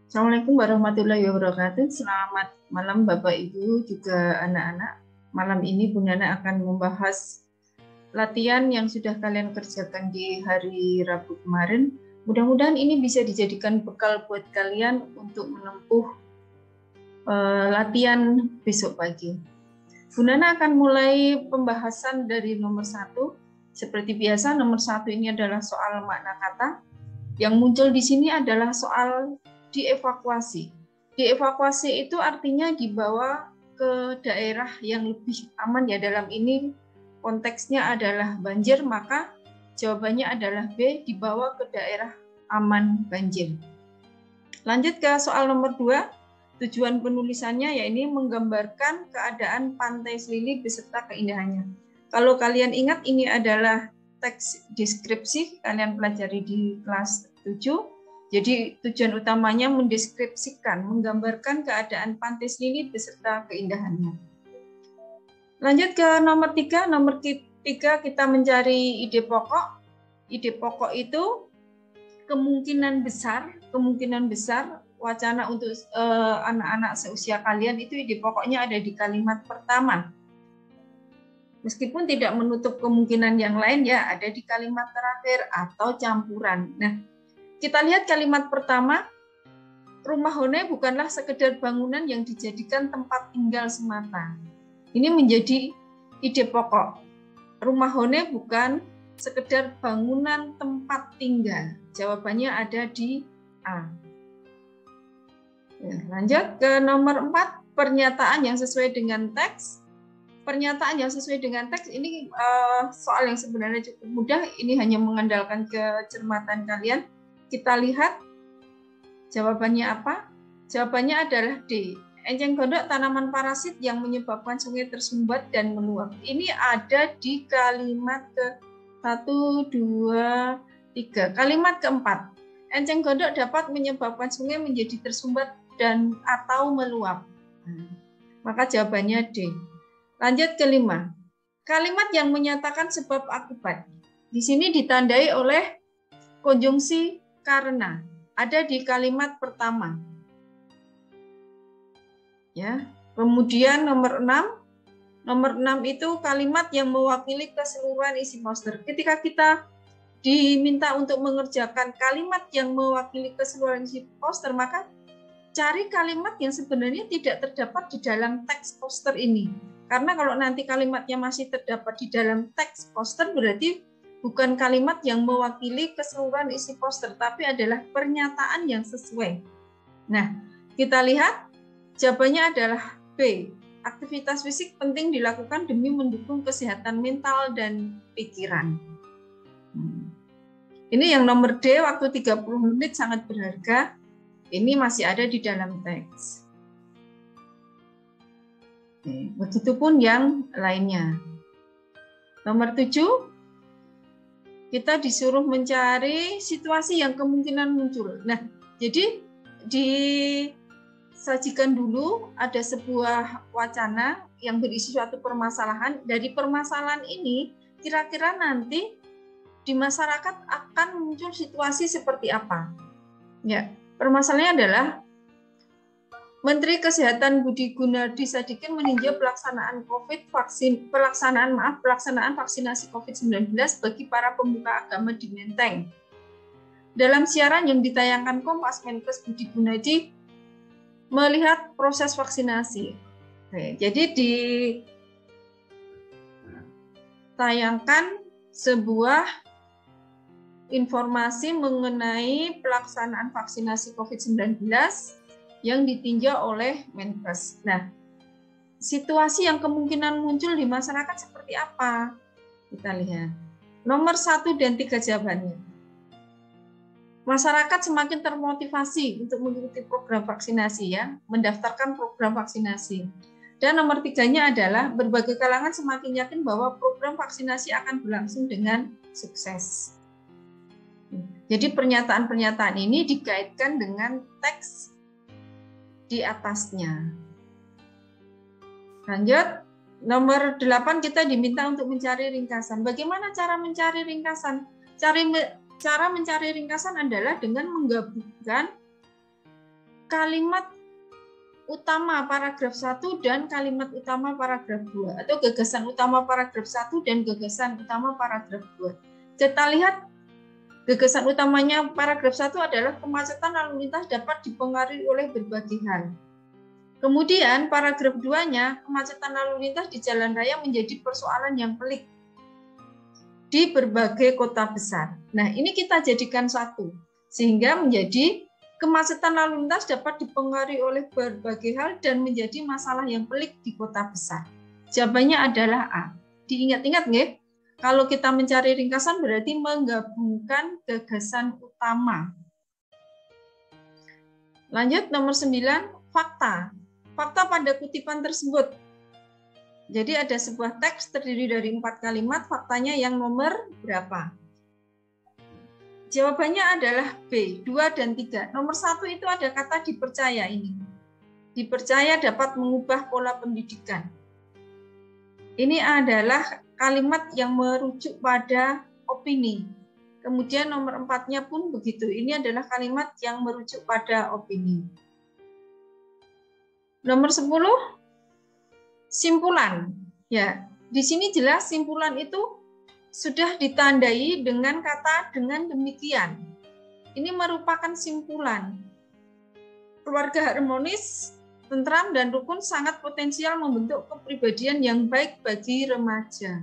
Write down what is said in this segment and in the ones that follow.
Assalamualaikum warahmatullahi wabarakatuh. Selamat malam Bapak Ibu juga anak-anak. Malam ini Bu Nana akan membahas latihan yang sudah kalian kerjakan di hari Rabu kemarin. Mudah-mudahan ini bisa dijadikan bekal buat kalian untuk menempuh latihan besok pagi. Bu Nana akan mulai pembahasan dari nomor 1. Seperti biasa, nomor 1 ini adalah soal makna kata. Yang muncul di sini adalah soal dievakuasi. Dievakuasi itu artinya dibawa ke daerah yang lebih aman ya. Dalam ini konteksnya adalah banjir, maka jawabannya adalah B, dibawa ke daerah aman banjir. Lanjut ke soal nomor 2. Tujuan penulisannya yaitu menggambarkan keadaan pantai Selili beserta keindahannya. Kalau kalian ingat, ini adalah teks deskripsi, kalian pelajari di kelas 7. Jadi tujuan utamanya mendeskripsikan, menggambarkan keadaan pantai Selili beserta keindahannya. Lanjut ke nomor 3. Nomor 3 kita mencari ide pokok. Ide pokok itu kemungkinan besar wacana untuk anak-anak seusia kalian itu ide pokoknya ada di kalimat pertama. Meskipun tidak menutup kemungkinan yang lain ya, ada di kalimat terakhir atau campuran. Nah, kita lihat kalimat pertama, rumah Hone bukanlah sekedar bangunan yang dijadikan tempat tinggal semata. Ini menjadi ide pokok. Rumah Hone bukan sekedar bangunan tempat tinggal. Jawabannya ada di A. Ya, lanjut ke nomor 4, pernyataan yang sesuai dengan teks. Pernyataan yang sesuai dengan teks ini soal yang sebenarnya cukup mudah. Ini hanya mengandalkan kecermatan kalian. Kita lihat jawabannya apa? Jawabannya adalah D. Enceng gondok tanaman parasit yang menyebabkan sungai tersumbat dan meluap. Ini ada di kalimat ke 1, 2, 3. Kalimat keempat. Enceng gondok dapat menyebabkan sungai menjadi tersumbat dan atau meluap. Maka jawabannya D. Lanjut ke 5. Kalimat yang menyatakan sebab akibat. Di sini ditandai oleh konjungsi karena. Ada di kalimat pertama. Ya. Kemudian nomor 6. Nomor 6 itu kalimat yang mewakili keseluruhan isi poster. Ketika kita diminta untuk mengerjakan kalimat yang mewakili keseluruhan isi poster, maka cari kalimat yang sebenarnya tidak terdapat di dalam teks poster ini. Karena kalau nanti kalimatnya masih terdapat di dalam teks poster, berarti bukan kalimat yang mewakili keseluruhan isi poster, tapi adalah pernyataan yang sesuai. Nah, kita lihat jawabannya adalah B. Aktivitas fisik penting dilakukan demi mendukung kesehatan mental dan pikiran. Ini yang nomor D, waktu 30 menit sangat berharga. Ini masih ada di dalam teks. Begitupun yang lainnya. Nomor 7, kita disuruh mencari situasi yang kemungkinan muncul. Nah, jadi disajikan dulu ada sebuah wacana yang berisi suatu permasalahan. Dari permasalahan ini, kira-kira nanti di masyarakat akan muncul situasi seperti apa? Ya, permasalahannya adalah Menteri Kesehatan Budi Gunadi Sadikin meninjau pelaksanaan vaksinasi COVID-19 bagi para pemuka agama di Menteng. Dalam siaran yang ditayangkan Kompas, Menkes Budi Gunadi melihat proses vaksinasi. Jadi ditayangkan sebuah informasi mengenai pelaksanaan vaksinasi COVID-19 yang ditinjau oleh Menkes. Nah, situasi yang kemungkinan muncul di masyarakat seperti apa? Kita lihat. Nomor 1 dan 3 jawabannya. Masyarakat semakin termotivasi untuk mengikuti program vaksinasi ya, mendaftarkan program vaksinasi. Dan nomor 3-nya adalah berbagai kalangan semakin yakin bahwa program vaksinasi akan berlangsung dengan sukses. Jadi pernyataan-pernyataan ini dikaitkan dengan teks di atasnya. Lanjut, nomor 8 kita diminta untuk mencari ringkasan. Bagaimana cara mencari ringkasan? Cara mencari ringkasan adalah dengan menggabungkan kalimat utama paragraf 1 dan kalimat utama paragraf 2 atau gagasan utama paragraf 1 dan gagasan utama paragraf 2. Kita lihat gagasan utamanya paragraf 1 adalah kemacetan lalu lintas dapat dipengaruhi oleh berbagai hal. Kemudian paragraf 2-nya, kemacetan lalu lintas di jalan raya menjadi persoalan yang pelik di berbagai kota besar. Nah, ini kita jadikan satu, sehingga menjadi kemacetan lalu lintas dapat dipengaruhi oleh berbagai hal dan menjadi masalah yang pelik di kota besar. Jawabannya adalah A. Diingat-ingat nggih? Kalau kita mencari ringkasan berarti menggabungkan gagasan utama. Lanjut nomor 9, fakta. Fakta pada kutipan tersebut. Jadi ada sebuah teks terdiri dari 4 kalimat, faktanya yang nomor berapa? Jawabannya adalah B, 2 dan 3. Nomor 1 itu ada kata dipercaya ini. Dipercaya dapat mengubah pola pendidikan. Ini adalah kalimat yang merujuk pada opini. Kemudian nomor 4-nya pun begitu. Ini adalah kalimat yang merujuk pada opini. Nomor 10, simpulan. Ya, di sini jelas simpulan itu sudah ditandai dengan kata dengan demikian. Ini merupakan simpulan. Keluarga harmonis, tentram, dan rukun sangat potensial membentuk kepribadian yang baik bagi remaja.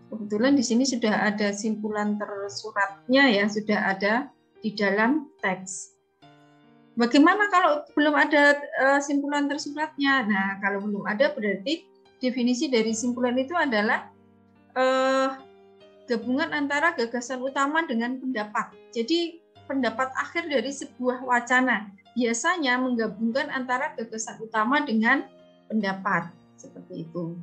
Kebetulan di sini sudah ada simpulan tersuratnya ya, sudah ada di dalam teks. Bagaimana kalau belum ada simpulan tersuratnya? Nah, kalau belum ada berarti definisi dari simpulan itu adalah gabungan antara gagasan utama dengan pendapat. Jadi pendapat akhir dari sebuah wacana biasanya menggabungkan antara gagasan utama dengan pendapat. Seperti itu.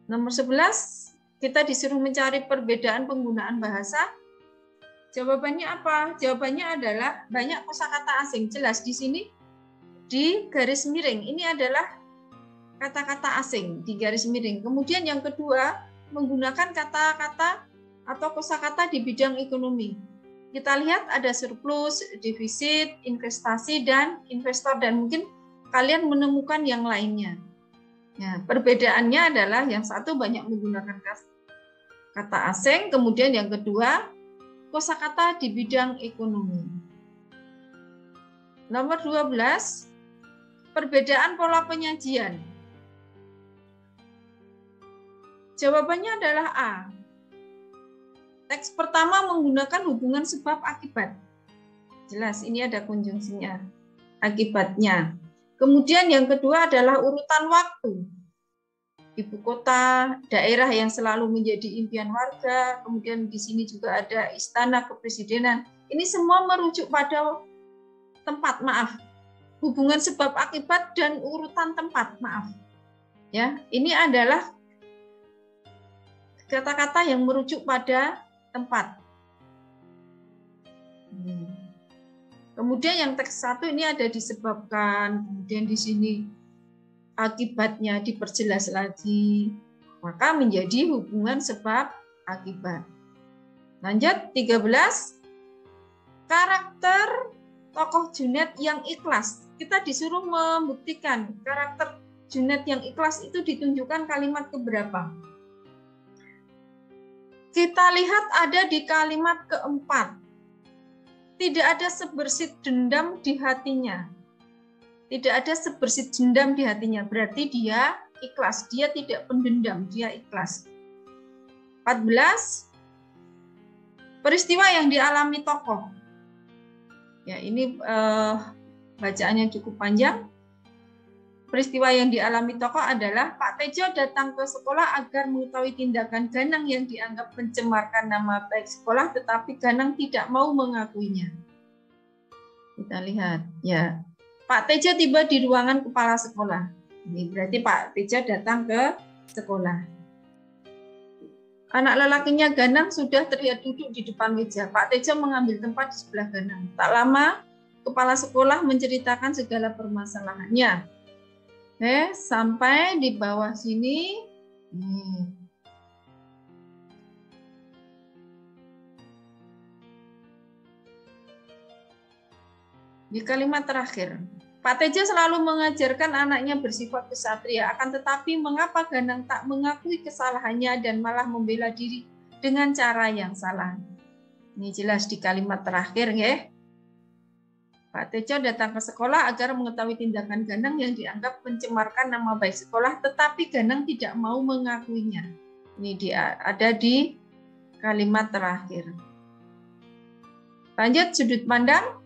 Nomor 11, kita disuruh mencari perbedaan penggunaan bahasa. Jawabannya apa? Jawabannya adalah banyak kosakata asing. Jelas di sini di garis miring. Ini adalah kata-kata asing di garis miring. Kemudian yang kedua, menggunakan kata-kata atau kosakata di bidang ekonomi. Kita lihat ada surplus, defisit, investasi, dan investor, dan mungkin kalian menemukan yang lainnya. Ya, perbedaannya adalah yang satu banyak menggunakan kata asing, kemudian yang kedua kosakata di bidang ekonomi. Nomor 12, perbedaan pola penyajian. Jawabannya adalah A. Teks pertama menggunakan hubungan sebab akibat. Jelas, ini ada konjungsinya, akibatnya. Kemudian yang kedua adalah urutan waktu. Ibu kota, daerah yang selalu menjadi impian warga, kemudian di sini juga ada istana kepresidenan. Ini semua merujuk pada tempat, maaf. Hubungan sebab akibat dan urutan tempat, maaf. Ya, ini adalah kata-kata yang merujuk pada tempat. Kemudian yang teks 1 ini ada disebabkan, kemudian di sini akibatnya diperjelas lagi, maka menjadi hubungan sebab akibat. Lanjut 13, karakter tokoh Junet yang ikhlas. Kita disuruh membuktikan karakter Junet yang ikhlas itu ditunjukkan kalimat keberapa. Kita lihat ada di kalimat keempat. Tidak ada sebersih dendam di hatinya. Tidak ada sebersih dendam di hatinya, berarti dia ikhlas, dia tidak pendendam, dia ikhlas. 14, peristiwa yang dialami tokoh. Ya, ini bacaannya cukup panjang. Peristiwa yang dialami tokoh adalah Pak Tejo datang ke sekolah agar mengetahui tindakan Ganang yang dianggap mencemarkan nama baik sekolah, tetapi Ganang tidak mau mengakuinya. Kita lihat, ya. Pak Tejo tiba di ruangan kepala sekolah. Ini berarti Pak Tejo datang ke sekolah. Anak lelakinya Ganang sudah terlihat duduk di depan meja. Pak Tejo mengambil tempat di sebelah Ganang. Tak lama, kepala sekolah menceritakan segala permasalahannya. Sampai di bawah sini. Di kalimat terakhir, Pak Tejo selalu mengajarkan anaknya bersifat kesatria, akan tetapi mengapa Ganang tak mengakui kesalahannya dan malah membela diri dengan cara yang salah? Ini jelas di kalimat terakhir ya. Pak Tejo datang ke sekolah agar mengetahui tindakan Ganang yang dianggap mencemarkan nama baik sekolah, tetapi Ganang tidak mau mengakuinya. Ini ada di kalimat terakhir. Lanjut sudut pandang.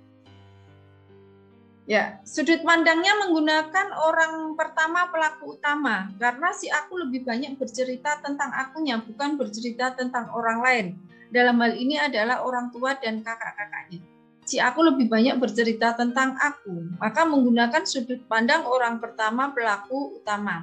Ya, sudut pandangnya menggunakan orang pertama pelaku utama karena si aku lebih banyak bercerita tentang akunya, bukan bercerita tentang orang lain. Dalam hal ini adalah orang tua dan kakak-kakaknya. Si aku lebih banyak bercerita tentang aku, maka menggunakan sudut pandang orang pertama pelaku utama.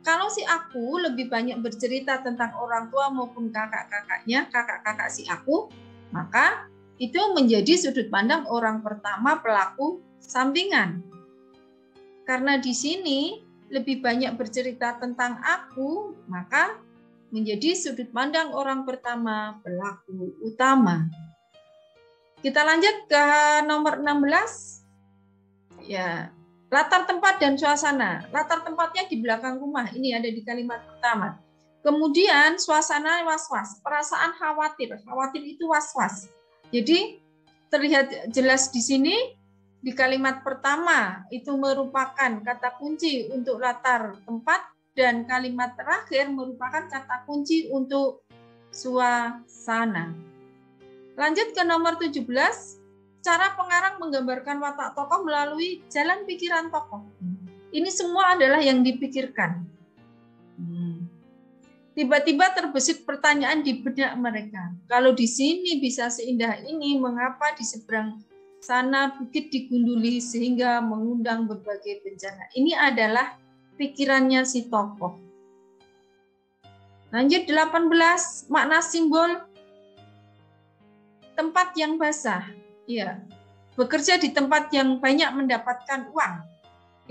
Kalau si aku lebih banyak bercerita tentang orang tua maupun kakak-kakaknya, kakak-kakak si aku, maka itu menjadi sudut pandang orang pertama pelaku sampingan. Karena di sini lebih banyak bercerita tentang aku, maka menjadi sudut pandang orang pertama pelaku utama. Kita lanjut ke nomor 16. Ya, latar tempat dan suasana. Latar tempatnya di belakang rumah. Ini ada di kalimat pertama. Kemudian suasana was-was, perasaan khawatir. Khawatir itu was-was. Jadi terlihat jelas di sini di kalimat pertama itu merupakan kata kunci untuk latar tempat dan kalimat terakhir merupakan kata kunci untuk suasana. Lanjut ke nomor 17. Cara pengarang menggambarkan watak tokoh melalui jalan pikiran tokoh. Ini semua adalah yang dipikirkan. Tiba-tiba terbesit pertanyaan di benak mereka. Kalau di sini bisa seindah ini, mengapa di seberang sana bukit digunduli sehingga mengundang berbagai bencana? Ini adalah pikirannya si tokoh. Lanjut 18, makna simbol tempat yang basah. Ya, bekerja di tempat yang banyak mendapatkan uang.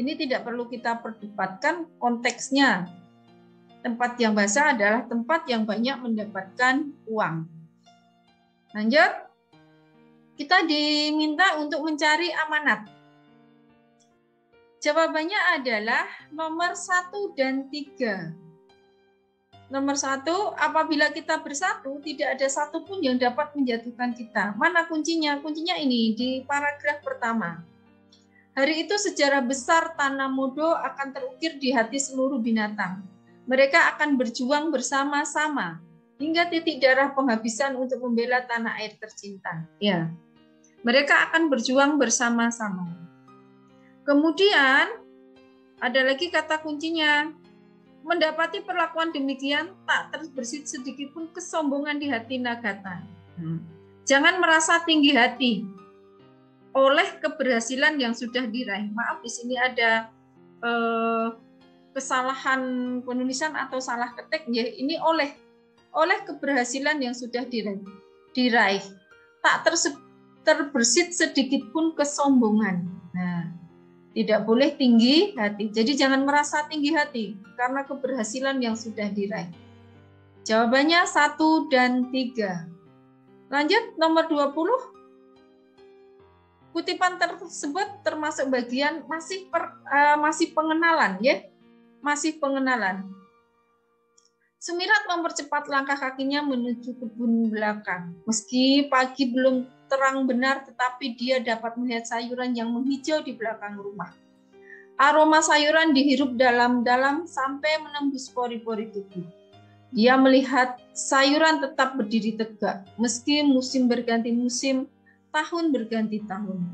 Ini tidak perlu kita perdebatkan konteksnya. Tempat yang basah adalah tempat yang banyak mendapatkan uang. Lanjut. Kita diminta untuk mencari amanat. Jawabannya adalah nomor 1 dan 3. Nomor 1, apabila kita bersatu, tidak ada satupun yang dapat menjatuhkan kita. Mana kuncinya? Kuncinya ini di paragraf pertama. Hari itu sejarah besar Tanah Modo akan terukir di hati seluruh binatang. Mereka akan berjuang bersama-sama hingga titik darah penghabisan untuk membela tanah air tercinta. Ya, mereka akan berjuang bersama-sama. Kemudian ada lagi kata kuncinya. Mendapati perlakuan demikian tak terbersit sedikit pun kesombongan di hati Nagata. Jangan merasa tinggi hati oleh keberhasilan yang sudah diraih. Maaf, di sini ada kesalahan penulisan atau salah ketik ya. Ini oleh keberhasilan yang sudah diraih. Tak terbersit sedikit pun kesombongan. Nah, tidak boleh tinggi hati. Jadi jangan merasa tinggi hati karena keberhasilan yang sudah diraih. Jawabannya 1 dan 3. Lanjut nomor 20. Kutipan tersebut termasuk bagian masih pengenalan ya. Masih pengenalan. Sumirat mempercepat langkah kakinya menuju kebun belakang. Meski pagi belum terang benar, tetapi dia dapat melihat sayuran yang menghijau di belakang rumah. Aroma sayuran dihirup dalam-dalam sampai menembus pori-pori tubuh. Dia melihat sayuran tetap berdiri tegak, meski musim berganti musim, tahun berganti tahun.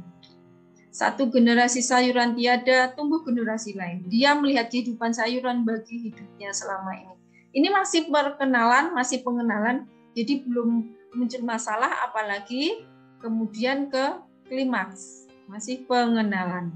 Satu generasi sayuran tiada, tumbuh generasi lain. Dia melihat kehidupan sayuran bagi hidupnya selama ini. Ini masih perkenalan, masih pengenalan, jadi belum muncul masalah, apalagi kemudian ke klimaks, masih pengenalan.